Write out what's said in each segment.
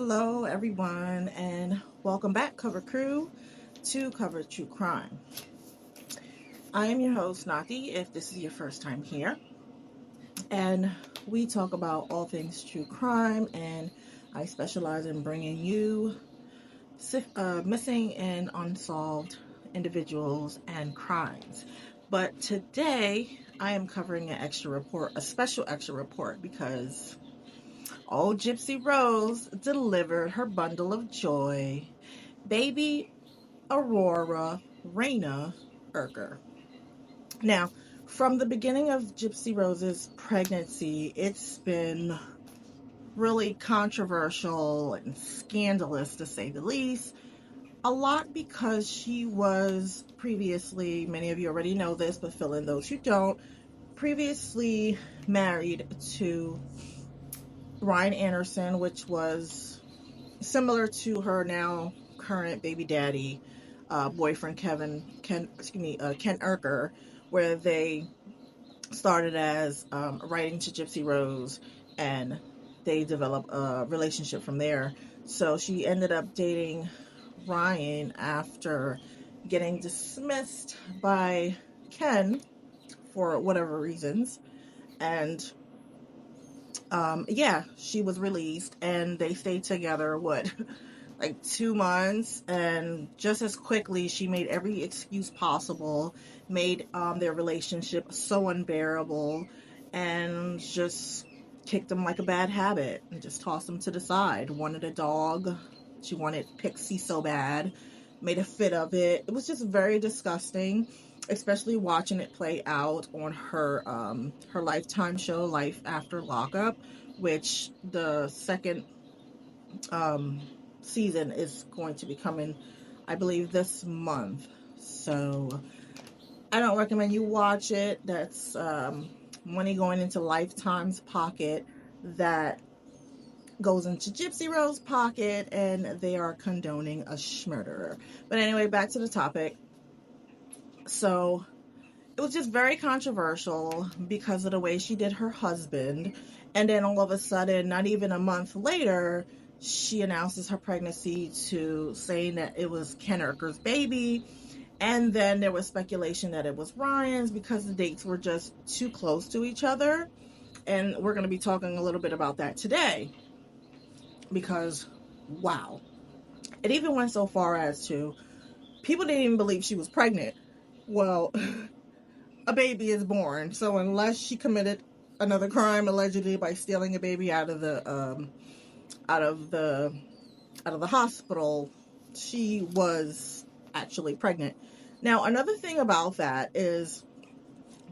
Hello, everyone, and welcome back, Cover Crew, to Cover True Crime. I am your host, Naki, if this is your first time here, and we talk about all things true crime, and I specialize in bringing you missing and unsolved individuals and crimes. But today, I am covering an extra report, a special extra report, because old Gypsy Rose delivered her bundle of joy. Baby Aurora Raina Erker. Now, from the beginning of Gypsy Rose's pregnancy, it's been really controversial and scandalous, to say the least. A lot because she was previously, many of you already know this, but fill in those who don't, previously married to Ryan Anderson, which was similar to her now current baby daddy, boyfriend Ken Erker, where they started as writing to Gypsy Rose, and they developed a relationship from there. So she ended up dating Ryan after getting dismissed by Ken for whatever reasons, and yeah, she was released, and they stayed together, like 2 months, and just as quickly she made every excuse possible, made their relationship so unbearable, and just kicked them like a bad habit and just tossed them to the side. Wanted a dog. She wanted Pixie so bad. Made a fit of it. It was just very disgusting, especially watching it play out on her Lifetime show, Life After Lockup, which the second um, season is going to be coming, I believe, this month. So I don't recommend you watch it. That's money going into Lifetime's pocket that goes into Gypsy Rose's pocket, and they are condoning a schmurderer. But anyway, back to the topic. So it was just very controversial because of the way she did her husband. And then all of a sudden, not even a month later, she announces her pregnancy, to saying that it was Ken Erker's baby. And then there was speculation that it was Ryan's because the dates were just too close to each other. And we're going to be talking a little bit about that today. Because, wow. It even went so far as to, people didn't even believe she was pregnant. Well, a baby is born. So unless she committed another crime allegedly by stealing a baby out of the hospital, she was actually pregnant. Now, another thing about that is,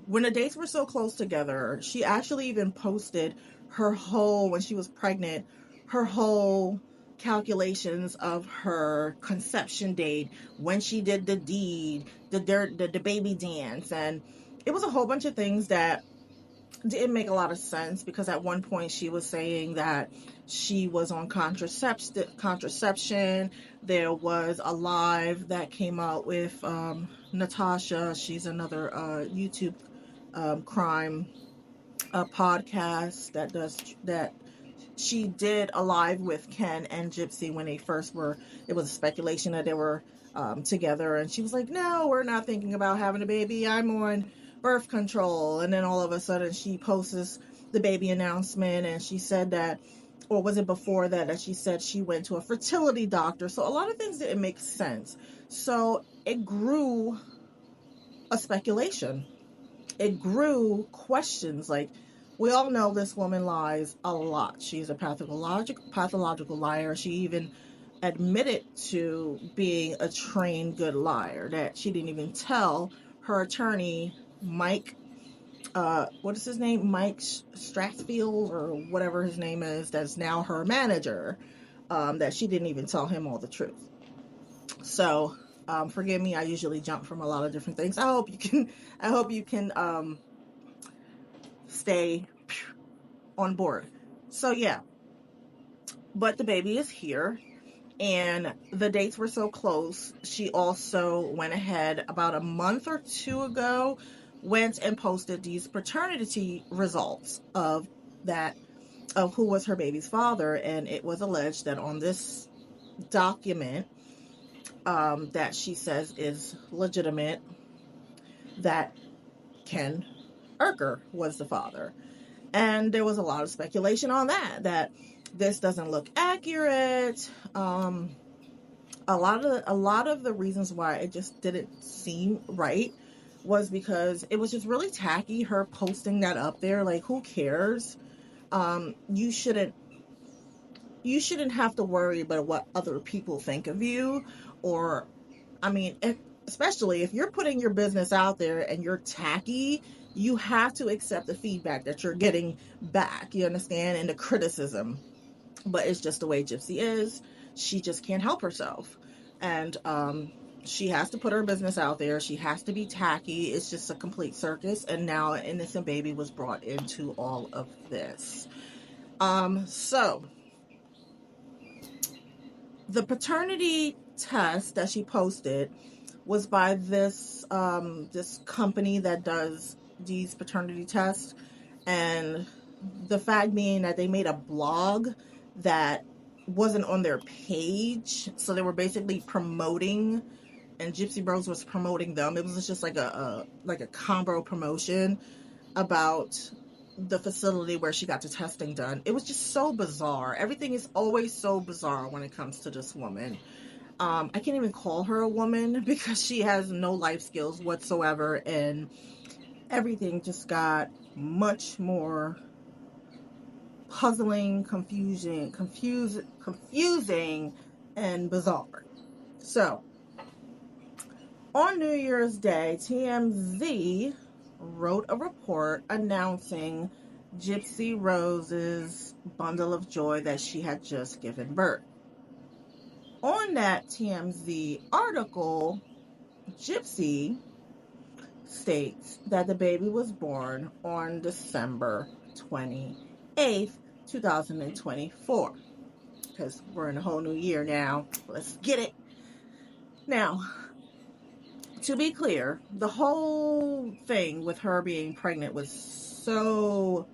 when the dates were so close together, she actually even posted when she was pregnant, her whole calculations of her conception date, when she did the deed, the baby dance, and it was a whole bunch of things that didn't make a lot of sense, because at one point she was saying that she was on contraception. There was a live that came out with Natasha. She's another YouTube crime podcast that she did a live with Ken and Gypsy when they first were. It was a speculation that they were together, and she was like, "No, we're not thinking about having a baby. I'm on birth control." And then all of a sudden she posts the baby announcement, and she said that, or was it before that she said she went to a fertility doctor. So a lot of things didn't make sense. So it grew a speculation. It grew questions. Like, we all know this woman lies a lot. She's a pathological liar. She even admitted to being a trained good liar, that she didn't even tell her attorney, Mike, what is his name? Mike Strathfield, or whatever his name is, that's now her manager, that she didn't even tell him all the truth. So, forgive me, I usually jump from a lot of different things. I hope you can stay on board. So yeah, but the baby is here, and the dates were so close. She also went ahead about a month or two ago, went and posted these paternity results of that of who was her baby's father, and it was alleged that on this document that she says is legitimate, that Ken Urker was the father. And there was a lot of speculation on that this doesn't look accurate. A lot of the reasons why it just didn't seem right was because it was just really tacky, her posting that up there. Like, who cares? You shouldn't have to worry about what other people think of you. Or, I mean, especially if you're putting your business out there and you're tacky, you have to accept the feedback that you're getting back, you understand, and the criticism. But it's just the way Gypsy is. She just can't help herself. And she has to put her business out there. She has to be tacky. It's just a complete circus. And now an innocent baby was brought into all of this. So the paternity test that she posted was by this this company that does these paternity tests, and the fact being that they made a blog that wasn't on their page, so they were basically promoting, and Gypsy Rose was promoting them. It was just like a combo promotion about the facility where she got the testing done. It was just so bizarre. Everything is always so bizarre when it comes to this woman. I can't even call her a woman because she has no life skills whatsoever, and everything just got much more puzzling, confusing, and bizarre. So, on New Year's Day, TMZ wrote a report announcing Gypsy Rose's bundle of joy that she had just given birth. On that TMZ article, Gypsy states that the baby was born on December 28th, 2024. Because we're in a whole new year now. Let's get it. Now, to be clear, the whole thing with her being pregnant was so...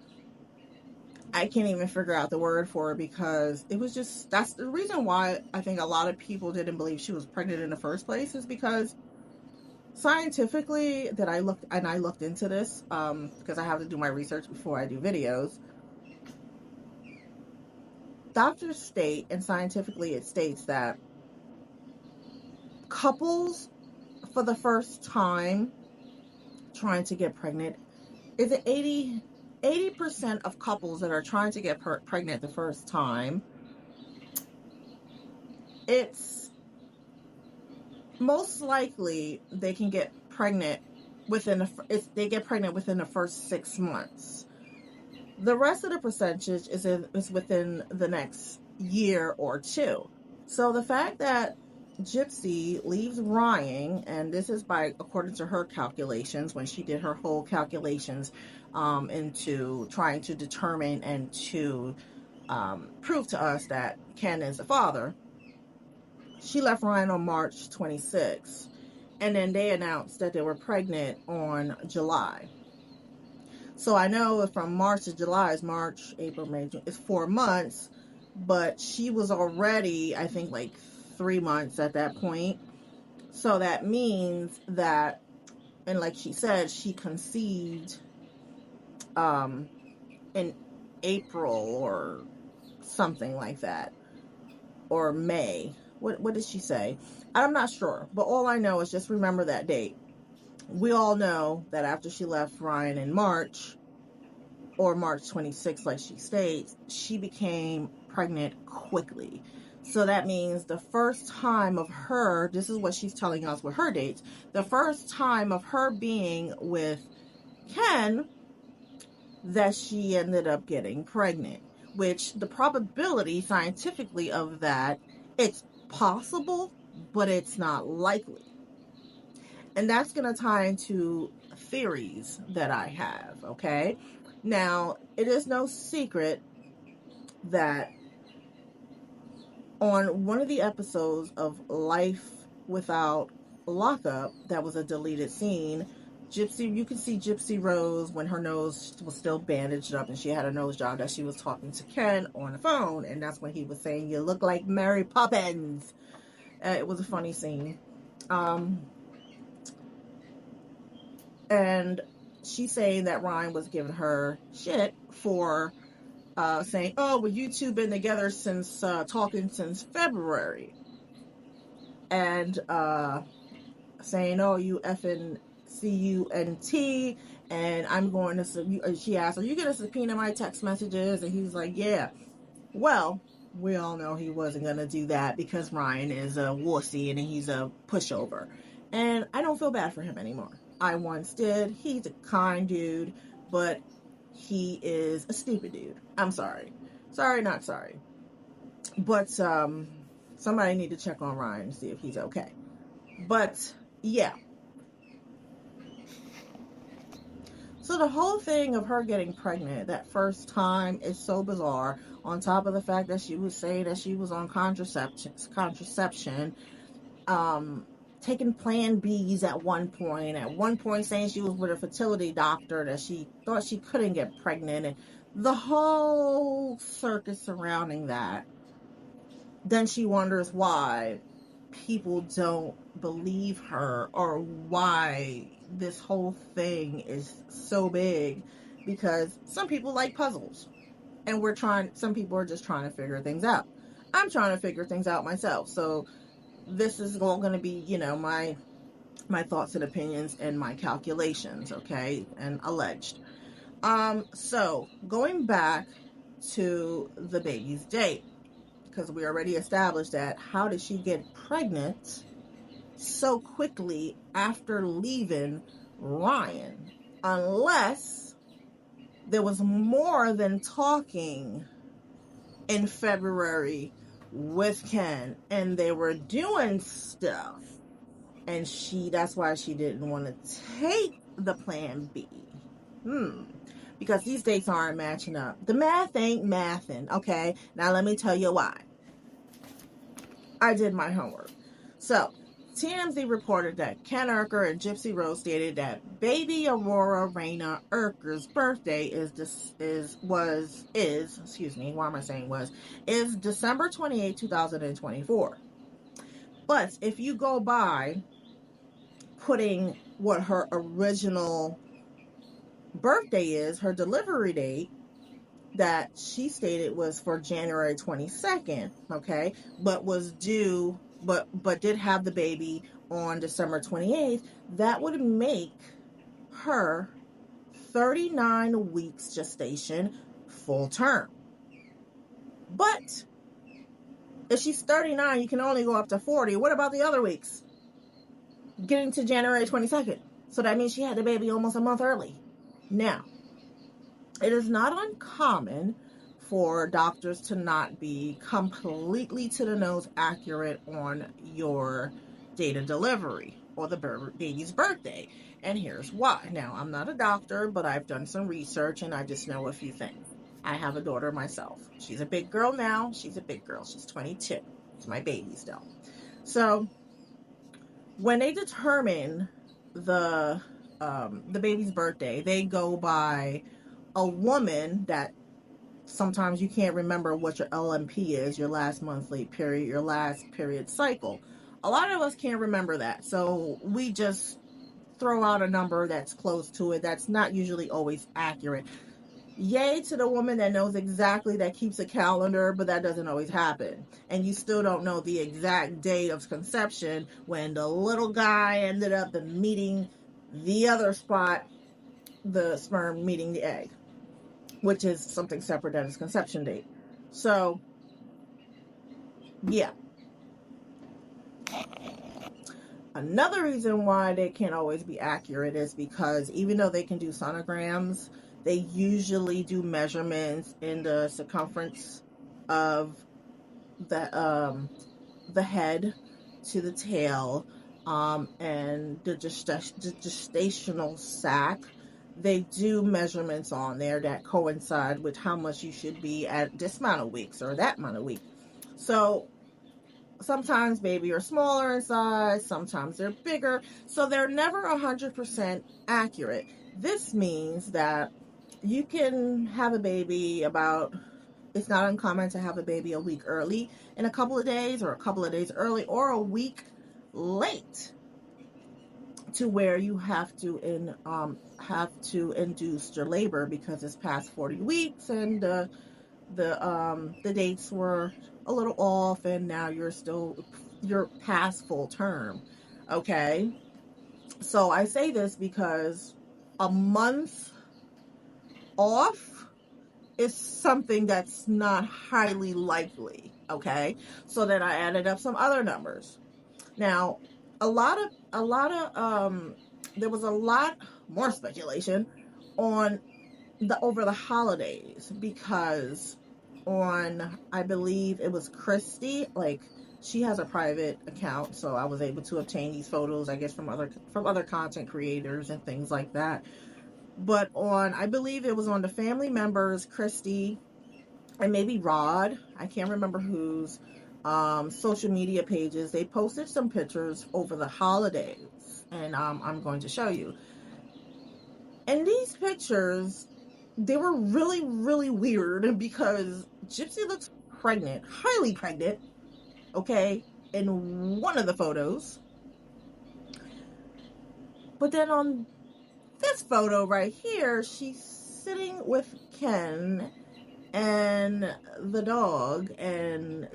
I can't even figure out the word for it, because it was just... That's the reason why I think a lot of people didn't believe she was pregnant in the first place, is because scientifically, I looked into this, because I have to do my research before I do videos. Doctors state, and scientifically it states, that couples for the first time trying to get pregnant, is it 80% of couples that are trying to get pregnant the first time, it's most likely they can get pregnant within the first 6 months. The rest of the percentage is within the next year or two. So the fact that Gypsy leaves Ryan, and this is according to her calculations, when she did her whole calculations into trying to determine and to prove to us that Ken is the father, she left Ryan on March 26th, and then they announced that they were pregnant on July. So I know from March to July is March, April, May, June, it's 4 months, but she was already, I think, like 3 months at that point. So that means that, and like she said, she conceived in April or something like that, or May. What did she say? I'm not sure, but all I know is just remember that date. We all know that after she left Ryan in March, or March 26th, like she states, she became pregnant quickly. So that means the first time of her, this is what she's telling us with her dates, the first time of her being with Ken, that she ended up getting pregnant. Which the probability scientifically of that, it's possible, but it's not likely. And that's going to tie into theories that I have, okay? Now, it is no secret that on one of the episodes of Life Without Lockup, that was a deleted scene, You could see Gypsy Rose when her nose was still bandaged up and she had a nose job, that she was talking to Ken on the phone, and that's when he was saying, "You look like Mary Poppins." It was a funny scene. And she's saying that Ryan was giving her shit for saying, "Oh, well, you two been together since talking since February," and saying, "Oh, you effing CUNT," and I'm going to. She asked, "Are you going to subpoena my text messages?" And he's like, "Yeah." Well, we all know he wasn't going to do that because Ryan is a wussy and he's a pushover, and I don't feel bad for him anymore. I once did. He's a kind dude, but he is a stupid dude. I'm sorry. Sorry, not sorry. But somebody need to check on Ryan and see if he's okay. But yeah. So the whole thing of her getting pregnant that first time is so bizarre. On top of the fact that she was saying that she was on contraception, taking Plan Bs at one point saying she was with a fertility doctor, that she thought she couldn't get pregnant, and the whole circus surrounding that. Then she wonders why people don't believe her, or why this whole thing is so big, because some people like puzzles, and some people are just trying to figure things out. I'm trying to figure things out myself, so this is all going to be, my thoughts and opinions and my calculations, okay, and alleged. So going back to the baby's date, because we already established that, how did she get pregnant so quickly after leaving Ryan? Unless there was more than talking in February with Ken and they were doing stuff, and that's why she didn't want to take the Plan B. Because these dates aren't matching up. The math ain't mathing, okay? Now let me tell you why. I did my homework. So, TMZ reported that Ken Urker and Gypsy Rose stated that baby Aurora Raina Urker's birthday is December 28, 2024. But if you go by putting what her original birthday is, her delivery date that she stated was for January 22nd, okay, but did have the baby on December 28th, that would make her 39 weeks gestation full term. But if she's 39, you can only go up to 40. What about the other weeks? Getting to January 22nd. So that means she had the baby almost a month early. Now, it is not uncommon for doctors to not be completely to the nose accurate on your date of delivery or the baby's birthday. And here's why. Now, I'm not a doctor, but I've done some research and I just know a few things. I have a daughter myself. She's a big girl now. She's a big girl. She's 22. It's my baby still. So when they determine the baby's birthday, they go by a woman that sometimes you can't remember what your LMP is, your last monthly period, your last period cycle. A lot of us can't remember that, so we just throw out a number that's close to it. That's not usually always accurate. Yay to the woman that knows exactly, that keeps a calendar, but that doesn't always happen. And you still don't know the exact date of conception when the little guy ended up meeting the other spot, the sperm meeting the egg, which is something separate than his conception date. So, yeah. Another reason why they can't always be accurate is because even though they can do sonograms, they usually do measurements in the circumference of the head to the tail, and the gestational sac. They do measurements on there that coincide with how much you should be at this amount of weeks or that amount of weeks. So sometimes baby are smaller in size, sometimes they're bigger, so they're never 100% accurate. This means that you can have a baby about, it's not uncommon to have a baby a week early in a couple of days, or a couple of days early, or a week late, to where you have to induce your labor because it's past 40 weeks, and the dates were a little off, and now you're past full term. Okay, so I say this because a month off is something that's not highly likely. Okay, so then I added up some other numbers. Now, there was a lot more speculation on over the holidays, because on, I believe it was Christy, like, she has a private account, so I was able to obtain these photos, I guess, from other content creators and things like that. But on, I believe it was on the family members, Christy and maybe Rod, I can't remember whose social media pages, they posted some pictures over the holidays, and I'm going to show you. And these pictures, they were really, really weird, because Gypsy looks pregnant, highly pregnant, okay, in one of the photos. But then on this photo right here, she's sitting with Ken and the dog, and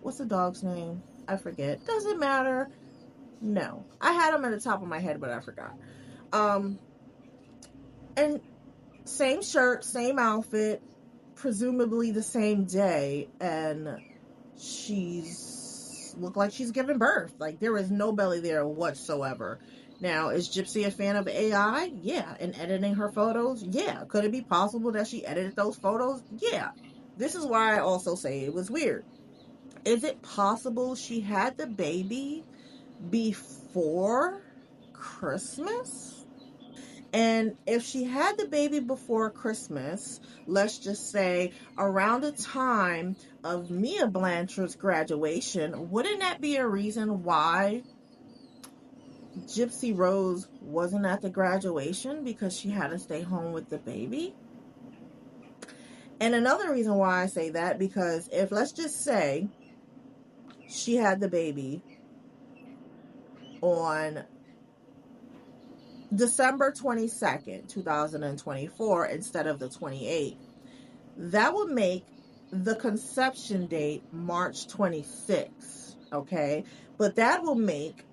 what's the dog's name? I forget. Doesn't matter. No. I had him at the top of my head, but I forgot. And same shirt, same outfit, presumably the same day, and she's looked like she's giving birth. Like, there is no belly there whatsoever. Now, is Gypsy a fan of AI? Yeah. And editing her photos? Yeah. Could it be possible that she edited those photos? Yeah. This is why I also say it was weird. Is it possible she had the baby before Christmas? And if she had the baby before Christmas, let's just say around the time of Mia Blanchard's graduation, wouldn't that be a reason why Gypsy Rose wasn't at the graduation, because she had to stay home with the baby? And another reason why I say that, because if, let's just say, she had the baby on December 22nd, 2024, instead of the 28th, that would make the conception date March 26th, okay? But that will make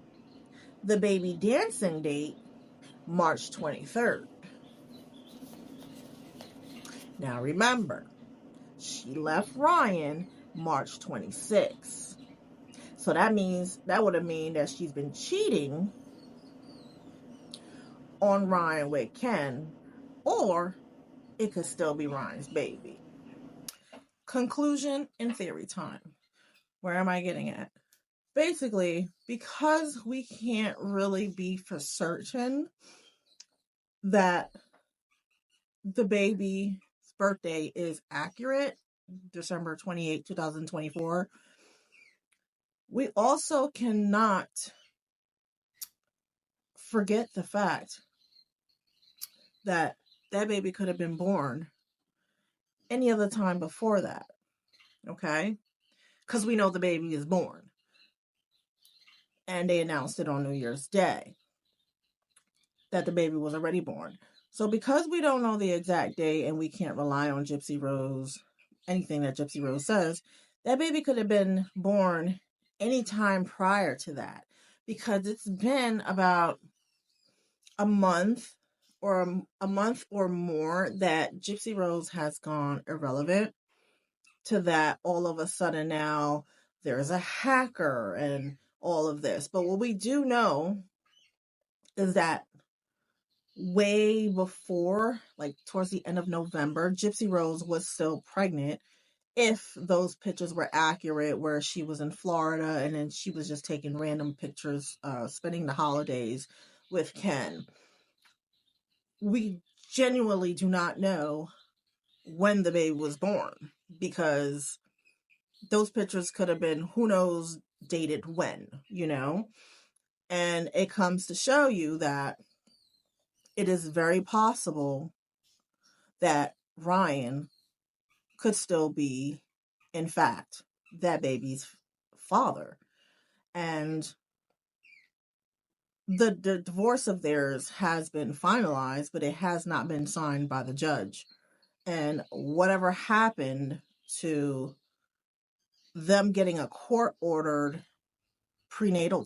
the baby dancing date March 23rd. Now remember, she left Ryan March 26th. So that would have mean that she's been cheating on Ryan with Ken, or it could still be Ryan's baby. Conclusion and theory time. Where am I getting at? Basically, because we can't really be for certain that the baby's birthday is accurate, December 28, 2024, we also cannot forget the fact that that baby could have been born any other time before that, okay? Because we know the baby is born. And they announced it on New Year's Day that the baby was already born. So because we don't know the exact day and we can't rely on Gypsy Rose, anything that Gypsy Rose says, that baby could have been born any time prior to that, because it's been about a month or more that Gypsy Rose has gone irrelevant, to that all of a sudden now there's a hacker and all of this. But what we do know is that way before, like towards the end of November, Gypsy Rose was still pregnant, if those pictures were accurate, where she was in Florida and then she was just taking random pictures, spending the holidays with Ken. We genuinely do not know when the baby was born, because those pictures could have been, who knows, dated when, and it comes to show you that it is very possible that Ryan could still be, in fact, that baby's father. And the divorce of theirs has been finalized, but it has not been signed by the judge. And whatever happened to them getting a court ordered prenatal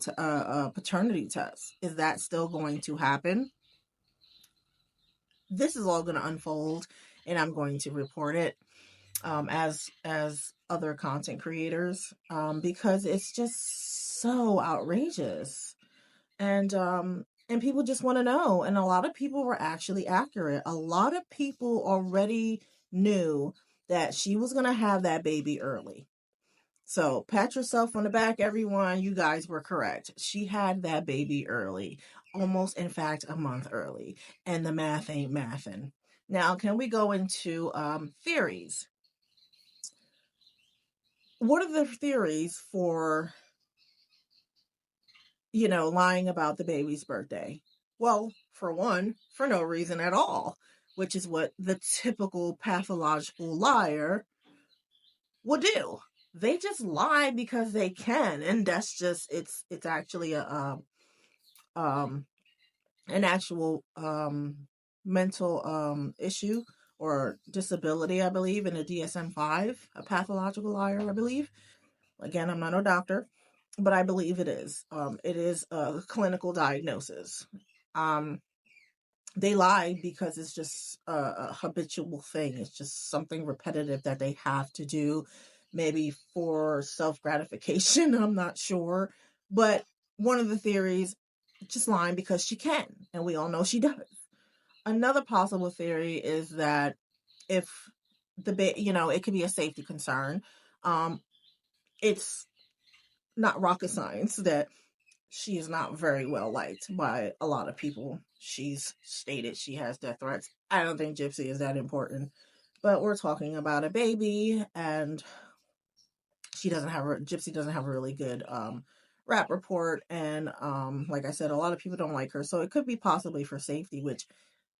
paternity test, is that still going to happen? This is all going to unfold, and I'm going to report it as other content creators, because it's just so outrageous. And people just want to know. And a lot of people were actually accurate. A lot of people already knew that she was going to have that baby early. So pat yourself on the back, everyone. You guys were correct. She had that baby early, almost, in fact, a month early. And the math ain't mathin'. Now, can we go into theories? What are the theories for, lying about the baby's birthday? Well, for one, for no reason at all, which is what the typical pathological liar will do. They just lie because they can, and that's just it's actually an actual mental issue or disability, I believe, in a DSM-5, a pathological liar, I believe. Again, I'm not a doctor, but I believe it is. It is a clinical diagnosis. They lie because it's just a habitual thing. It's just something repetitive that they have to do, maybe for self-gratification. I'm not sure. But one of the theories, just lying because she can, and we all know she does. Another possible theory is that if it could be a safety concern. It's not rocket science that she is not very well liked by a lot of people. She's stated she has death threats. I don't think Gypsy is that important, but we're talking about a baby, and Gypsy doesn't have a really good rap report, and like I said, a lot of people don't like her, so it could be possibly for safety, which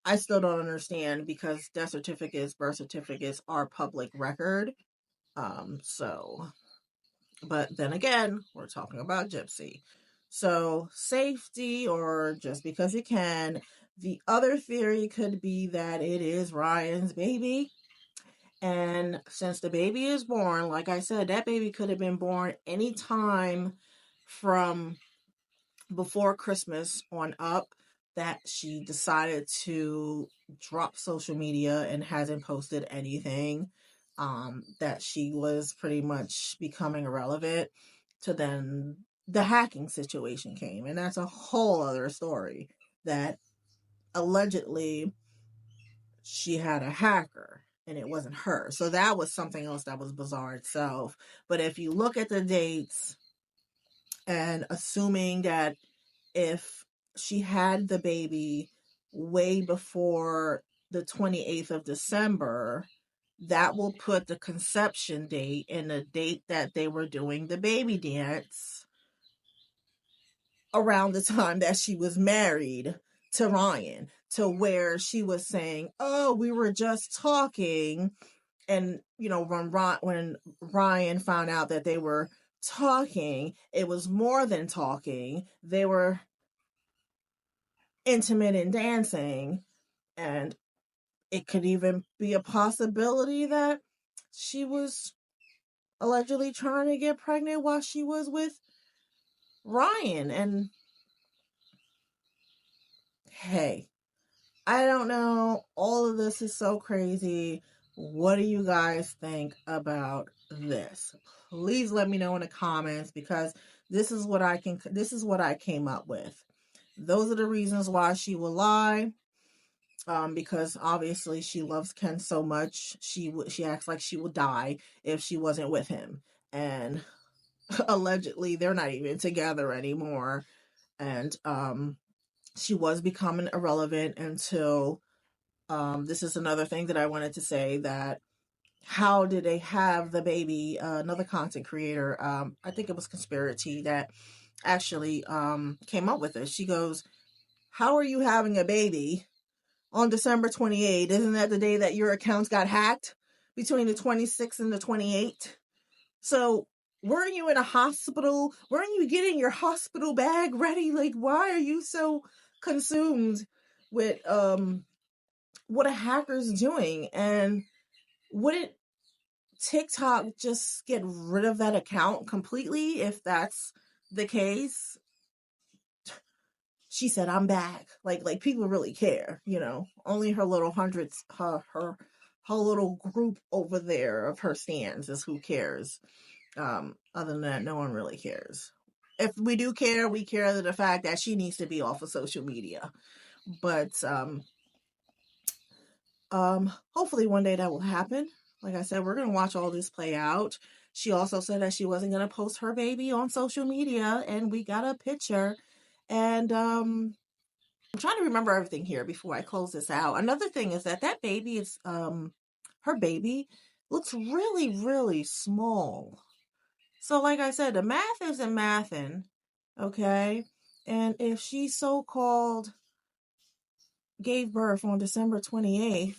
I still don't understand, because death certificates, birth certificates are public record. So But then again, we're talking about Gypsy. So safety, or just because you can. The other theory could be that it is Ryan's baby. And since the baby is born, like I said, that baby could have been born anytime from before Christmas on up, that she decided to drop social media and hasn't posted anything, that she was pretty much becoming irrelevant, to then the hacking situation came. And that's a whole other story, that allegedly she had a hacker and it wasn't her. So that was something else that was bizarre itself. But if you look at the dates, and assuming that if she had the baby way before the 28th of December, that will put the conception date and the date that they were doing the baby dance around the time that she was married to Ryan, to where she was saying, "Oh, we were just talking." And, when Ryan found out that they were talking, it was more than talking. They were intimate and dancing, and it could even be a possibility that she was allegedly trying to get pregnant while she was with Ryan. And hey, I don't know, all of this is so crazy. What do you guys think about this? Please let me know in the comments, because this is what I came up with. Those are the reasons why she will lie. Because obviously she loves Ken so much, she acts like she would die if she wasn't with him, and allegedly they're not even together anymore. And she was becoming irrelevant until this is another thing that I wanted to say, that how did they have the baby? Another content creator, I think it was Conspiracy, that actually came up with it. She goes, how are you having a baby on December 28th? Isn't that the day that your accounts got hacked, between the 26th and the 28th? So weren't you in a hospital? Weren't you getting your hospital bag ready? Like, why are you so consumed with what a hacker's doing? And wouldn't TikTok just get rid of that account completely if that's the case? She said, I'm back. Like people really care, you know. Only her little hundreds, her little group over there of her stands is who cares. Other than that, no one really cares. If we do care, we care to the fact that she needs to be off of social media. But hopefully one day that will happen. Like I said, we're gonna watch all this play out. She also said that she wasn't gonna post her baby on social media, and we got a picture. And I'm trying to remember everything here before I close this out. Another thing is that that baby is her baby looks really, really small. So like I said, the math isn't mathing, okay? And if she so-called gave birth on December 28th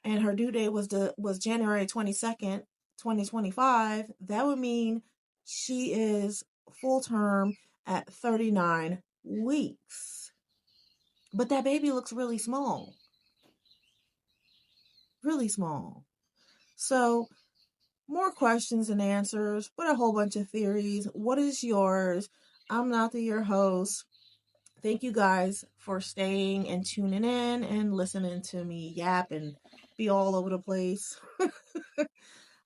and her due date was January 22nd, 2025, that would mean she is full term at 39 weeks. But that baby looks really small. Really small. So, more questions and answers, but a whole bunch of theories. What is yours? I'm not your host. Thank you guys for staying and tuning in and listening to me yap and be all over the place.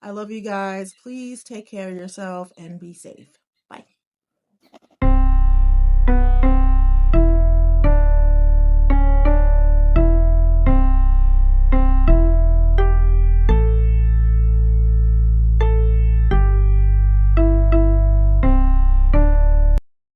I love you guys. Please take care of yourself and be safe.